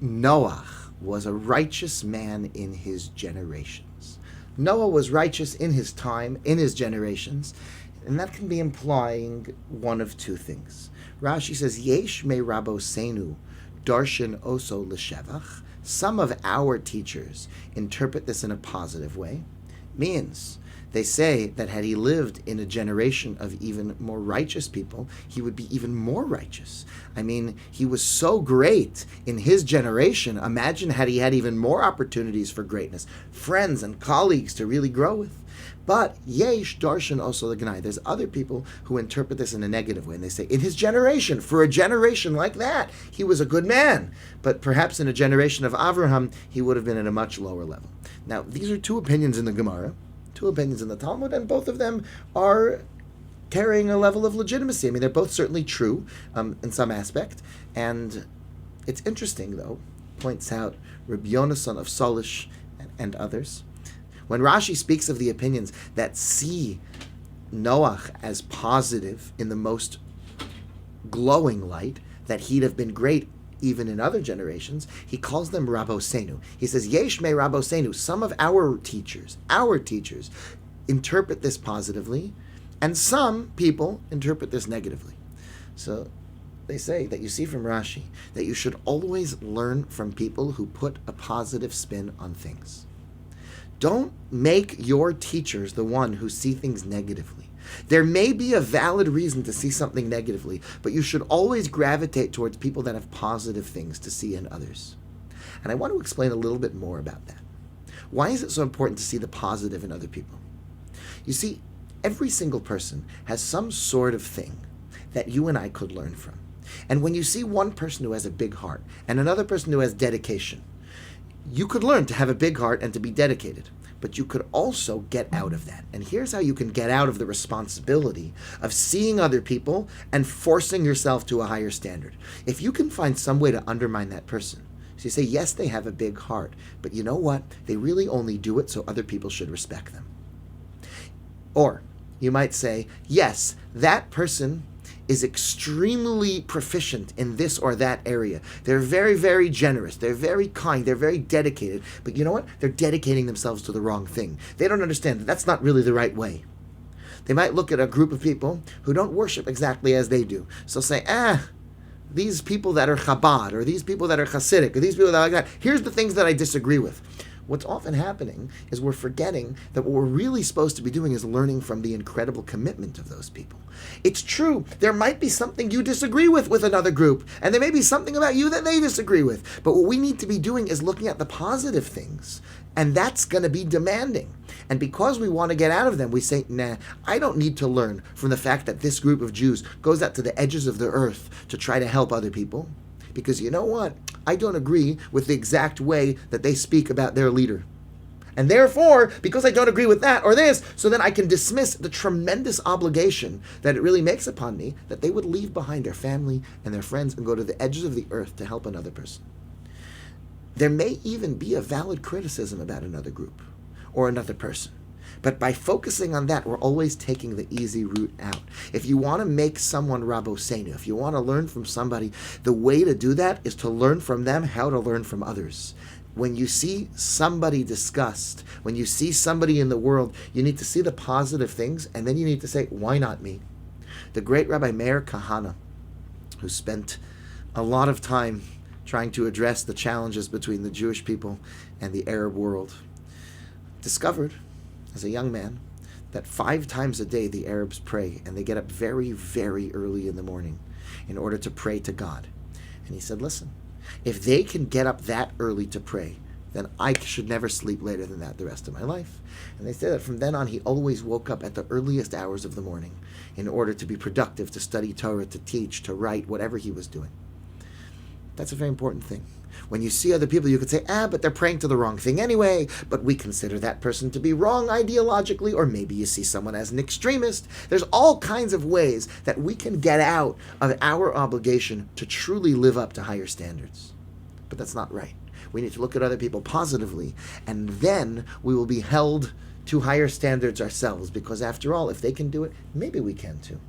Noach was a righteous man in his generations. Noah was righteous in his time, in his generations, and that can be implying one of two things. Rashi says, Yesh me rabosenu darshan oso l'shevach. Some of our teachers interpret this in a positive way. Means, they say that had he lived in a generation of even more righteous people, he would be even more righteous. I mean, he was so great in his generation. Imagine had he had even more opportunities for greatness, friends and colleagues to really grow with. But yesh darshan also l'gnai. There's other people who interpret this in a negative way, and they say, in his generation, for a generation like that, he was a good man. But perhaps in a generation of Avraham, he would have been at a much lower level. Now, these are two opinions in the Gemara, two opinions in the Talmud, and both of them are carrying a level of legitimacy. I mean, they're both certainly true in some aspect. And it's interesting, though, points out Rabbi Yonasan of Solish and others, when Rashi speaks of the opinions that see Noach as positive in the most glowing light, that he'd have been great even in other generations, he calls them Rabosenu. He says, Yesh me Rabosenu. Some of our teachers interpret this positively, and some people interpret this negatively. So they say that you see from Rashi that you should always learn from people who put a positive spin on things. Don't make your teachers the one who see things negatively. There may be a valid reason to see something negatively, but you should always gravitate towards people that have positive things to see in others. And I want to explain a little bit more about that. Why is it so important to see the positive in other people? You see, every single person has some sort of thing that you and I could learn from. And when you see one person who has a big heart and another person who has dedication, you could learn to have a big heart and to be dedicated, but you could also get out of that. And here's how you can get out of the responsibility of seeing other people and forcing yourself to a higher standard. If you can find some way to undermine that person, so you say, yes, they have a big heart, but you know what? They really only do it so other people should respect them. Or you might say, yes, that person is extremely proficient in this or that area. They're very, very generous. They're very kind. They're very dedicated. But you know what? They're dedicating themselves to the wrong thing. They don't understand that that's not really the right way. They might look at a group of people who don't worship exactly as they do. So say, these people that are Chabad, or these people that are Hasidic, or these people that are like that, here's the things that I disagree with. What's often happening is we're forgetting that what we're really supposed to be doing is learning from the incredible commitment of those people. It's true, there might be something you disagree with another group, and there may be something about you that they disagree with, but what we need to be doing is looking at the positive things, and that's going to be demanding. And because we want to get out of them, we say, nah, I don't need to learn from the fact that this group of Jews goes out to the edges of the earth to try to help other people. Because you know what? I don't agree with the exact way that they speak about their leader. And therefore, because I don't agree with that or this, so then I can dismiss the tremendous obligation that it really makes upon me that they would leave behind their family and their friends and go to the edges of the earth to help another person. There may even be a valid criticism about another group or another person. But by focusing on that, we're always taking the easy route out. If you want to make someone Rabosenu, if you want to learn from somebody, the way to do that is to learn from them how to learn from others. When you see somebody discussed, when you see somebody in the world, you need to see the positive things, and then you need to say, why not me? The great Rabbi Meir Kahana, who spent a lot of time trying to address the challenges between the Jewish people and the Arab world, discovered as a young man that 5 times a day the Arabs pray, and they get up very, very early in the morning in order to pray to God. And he said, listen, if they can get up that early to pray, then I should never sleep later than that the rest of my life. And they say that from then on he always woke up at the earliest hours of the morning in order to be productive, to study Torah, to teach, to write, whatever he was doing. That's a very important thing. When you see other people, you could say, but they're praying to the wrong thing anyway, but we consider that person to be wrong ideologically, or maybe you see someone as an extremist. There's all kinds of ways that we can get out of our obligation to truly live up to higher standards. But that's not right. We need to look at other people positively, and then we will be held to higher standards ourselves, because after all, if they can do it, maybe we can too.